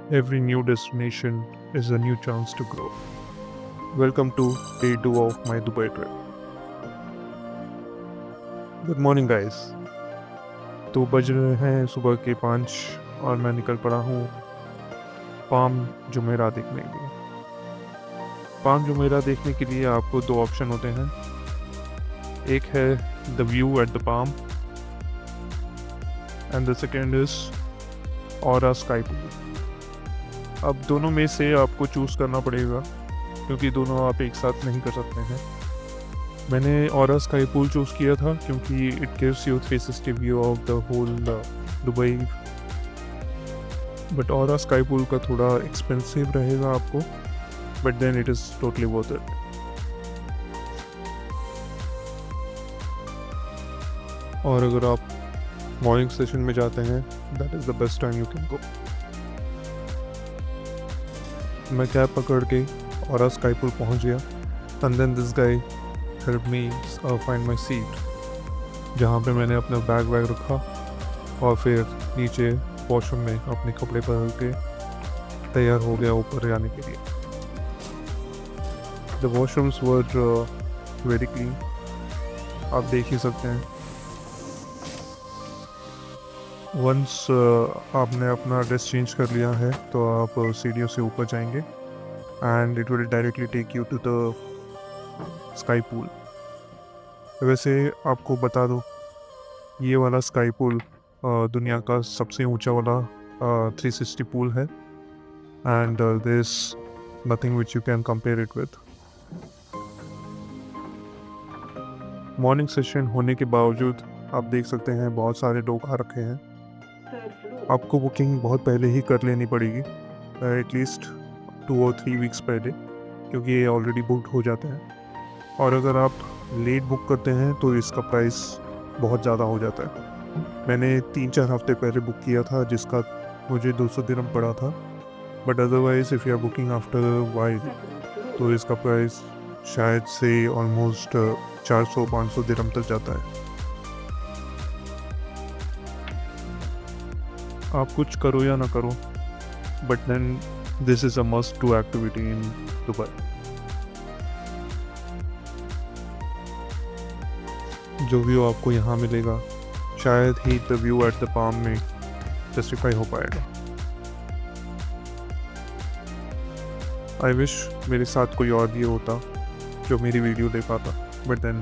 Every new destination is a new chance to grow. Welcome to day 2 of my Dubai trip. Good morning, guys. तो बज रहे हैं सुबह के 5 और मैं निकल पड़ा हूँ पाम जुमेराह देखने के लिए। पाम जुमेराह देखने के लिए आपको दो ऑप्शन होते हैं। एक है the view at the palm and the second is aura Sky pool. अब दोनों में से आपको चूज़ करना पड़ेगा क्योंकि दोनों आप एक साथ नहीं कर सकते हैं। मैंने ऑरा स्काई पूल चूज़ किया था क्योंकि it gives you 360 view of the whole Dubai, but Aura Sky Pool का थोड़ा एक्सपेंसिव रहेगा आपको, but then it is totally worth it. और अगर आप मॉर्निंग सेशन में जाते हैं that is the best time you can go. मैं कैब पकड़ के ऑरा स्काई पूल पहुँच गया and then this guy help me find my seat, जहाँ पे मैंने अपना बैग रखा और फिर नीचे वॉशरूम में अपने कपड़े बदल के तैयार हो गया ऊपर जाने के लिए। The washrooms were very clean, आप देख ही सकते हैं। वंस आपने अपना ड्रेस चेंज कर लिया है तो आप सीढ़ियों से ऊपर जाएंगे and it will directly take you to the sky pool. वैसे आपको बता दो, ये वाला स्काई पूल दुनिया का सबसे ऊंचा वाला 360 पूल है and there is nothing which you can compare it with. Morning session होने के बावजूद आप देख सकते हैं बहुत सारे लोग आ रखे हैं। आपको बुकिंग बहुत पहले ही कर लेनी पड़ेगी, एटलीस्ट 2 और 3 वीक्स पहले, क्योंकि ये ऑलरेडी बुकड हो जाते हैं। और अगर आप लेट बुक करते हैं तो इसका प्राइस बहुत ज़्यादा हो जाता है। मैंने 3-4 हफ्ते पहले बुक किया था जिसका मुझे 200 दिरहम पड़ा था, but otherwise if you are booking after while तो इसका प्राइस शायद से ऑलमोस्ट 400-500 दिरहम तक जाता है। आप कुछ करो या ना करो, but then this is a must do activity in Dubai. जो व्यू आपको यहाँ मिलेगा शायद ही the view at the Palm में जस्टिफाई हो पाएगा। आई विश मेरे साथ कोई और भी होता जो मेरी वीडियो देख पाता, but then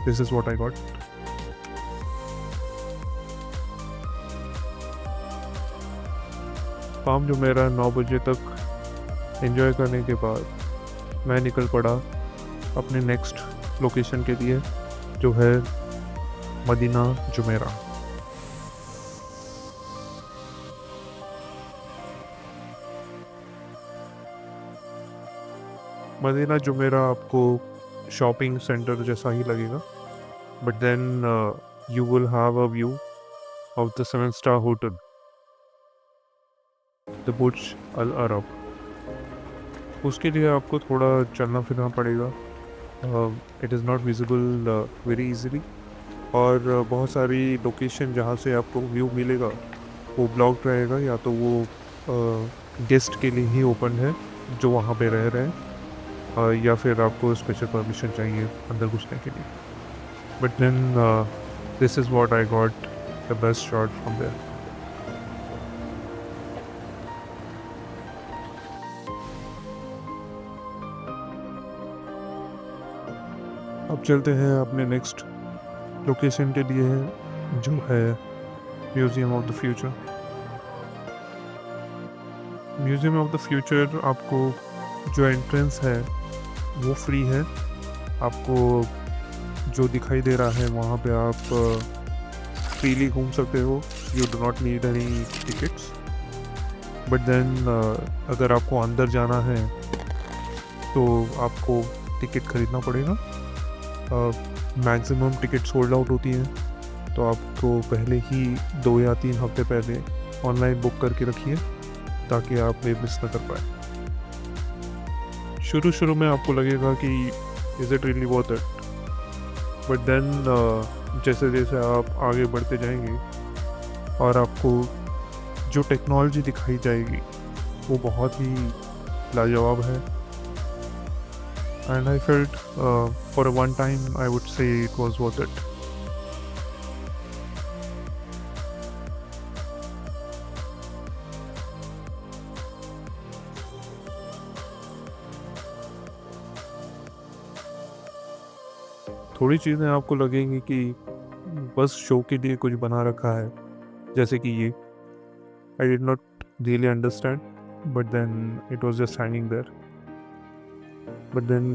this is what I got. Palm Jumeirah 9 बजे तक एंजॉय करने के बाद मैं निकल पड़ा अपने नेक्स्ट लोकेशन के लिए, जो है मदीना जुमेराह। मदीना जुमेराह आपको शॉपिंग सेंटर जैसा ही लगेगा, but then you will have a view of the 7-स्टार hotel, the Burj Al Arab. उसके लिए आपको थोड़ा चलना फिरना पड़ेगा, it is not visible very easily, और बहुत सारी लोकेशन जहाँ से आपको व्यू मिलेगा वो ब्लॉक्ड रहेगा, या तो वो गेस्ट के लिए ही ओपन है जो वहाँ पे रह रहे हैं, या फिर आपको स्पेशल परमिशन चाहिए अंदर घुसने के लिए। But then this is what I got the best shot from there. अब चलते हैं अपने नेक्स्ट लोकेशन के लिए, जो है museum of the future. Museum of the future आपको जो एंट्रेंस है वो फ्री है। आपको जो दिखाई दे रहा है वहाँ पे आप फ्रीली घूम सकते हो, you do not need any tickets. But then अगर आपको अंदर जाना है तो आपको टिकट खरीदना पड़ेगा। मैक्सिमम टिकट सोल्ड आउट होती हैं, तो आपको पहले ही 2 या 3 हफ्ते पहले ऑनलाइन बुक करके रखिए ताकि आप ये मिस ना कर पाए। शुरू में आपको लगेगा कि is it really worth it, but then जैसे जैसे आप आगे बढ़ते जाएंगे और आपको जो टेक्नोलॉजी दिखाई जाएगी वो बहुत ही लाजवाब है। And I felt for a one time I would say it was worth it. थोड़ी चीज़ें आपको लगेंगी कि बस शो के लिए कुछ बना रखा है, जैसे कि ये I did not really understand, but then it was just hanging there. But then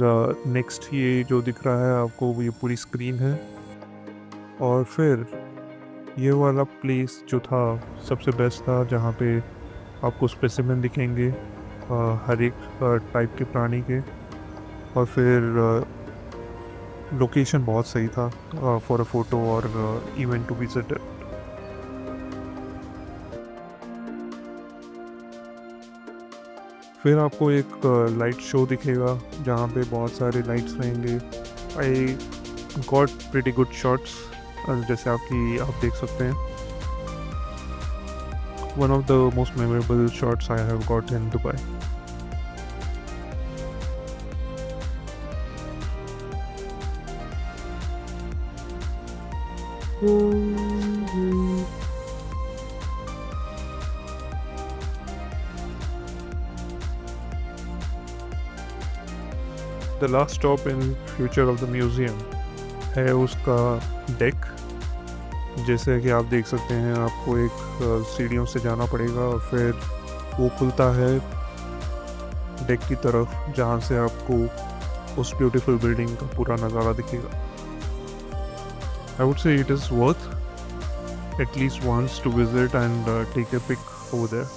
next ये जो दिख रहा है आपको, ये पूरी स्क्रीन है। और फिर ये वाला प्लेस जो था सबसे बेस्ट था, जहाँ पे आपको स्पेसिमेन दिखेंगे हर एक टाइप के प्राणी के। और फिर लोकेशन बहुत सही था फॉर अ फोटो और इवेंट टू विजिट। फिर आपको एक लाइट शो दिखेगा जहाँ पे बहुत सारे लाइट्स रहेंगे। I got pretty good shots, जैसे आप देख सकते हैं। One of the most memorable shots I have got in Dubai. The last stop in future of the museum है उसका डेक। जैसे कि आप देख सकते हैं, आपको एक सीढ़ियों से जाना पड़ेगा और फिर वो खुलता है डेक की तरफ, जहाँ से आपको उस ब्यूटीफुल बिल्डिंग का पूरा नज़ारा दिखेगा। I would say it is worth at least once to visit and take a pic over there.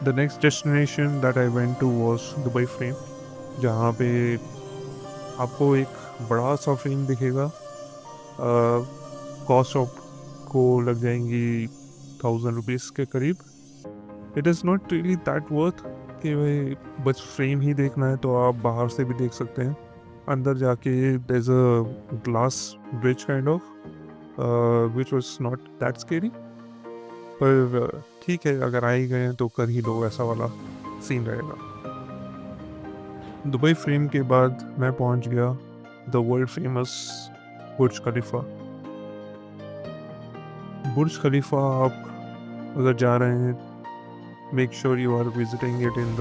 The next destination that I went to was Dubai Frame, जहाँ पे आपको एक बड़ा सा फ्रेम दिखेगा। कॉस्ट ऑफ को लग जाएंगी 1000 रुपीज़ के करीब। It is not really that worth कि भाई बस फ्रेम ही देखना है, तो आप बाहर से भी देख सकते हैं। अंदर जाके there is a glass bridge kind of which was not that scary, पर ठीक है, अगर आ ही गए हैं तो कर ही लो, ऐसा वाला सीन रहेगा। दुबई फ्रेम के बाद मैं पहुंच गया the world famous Burj Khalifa. Burj Khalifa आप अगर जा रहे हैं, make sure you are visiting it in the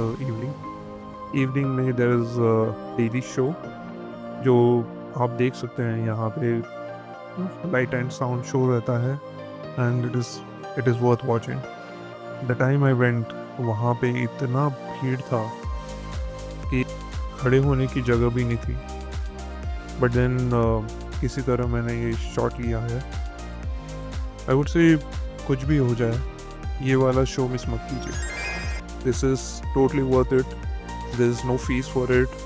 evening में देयर इज डेली शो जो आप देख सकते हैं। यहाँ पे लाइट एंड साउंड शो रहता है and it is worth watching. The time I went, वहाँ पे इतना भीड़ था कि खड़े होने की जगह भी नहीं थी। बट देन किसी तरह मैंने ये शॉट लिया है। आई वुड से कुछ भी हो जाए, ये वाला शो मिस मत कीजिए। This is totally worth it. There is no fees for it.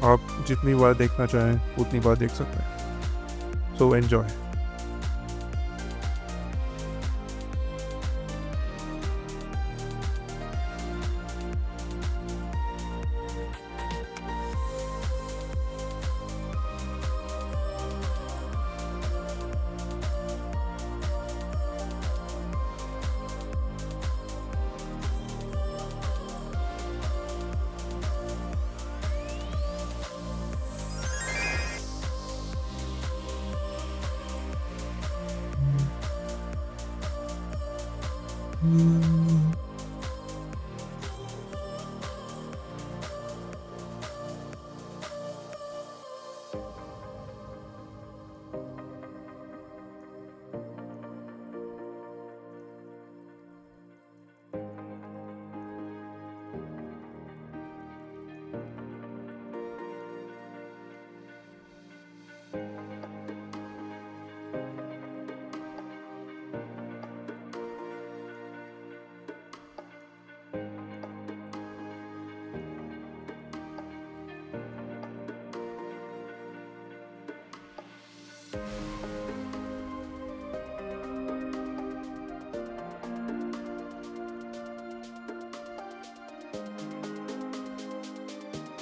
आप जितनी बार देखना चाहें उतनी बार देख सकते हैं। So enjoy.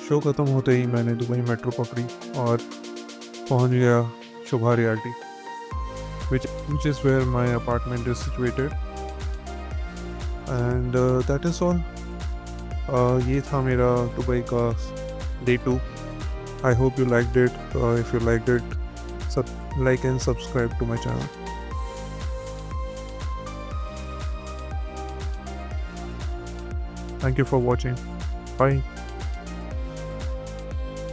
शो ख़त्म होते ही मैंने दुबई मेट्रो पकड़ी और पहुंच गया शोभा realty. which is where my apartment is situated. And that is all. ये था मेरा दुबई का day 2. I hope you liked it. If you liked it, like and subscribe to my channel. Thank you for watching. Bye.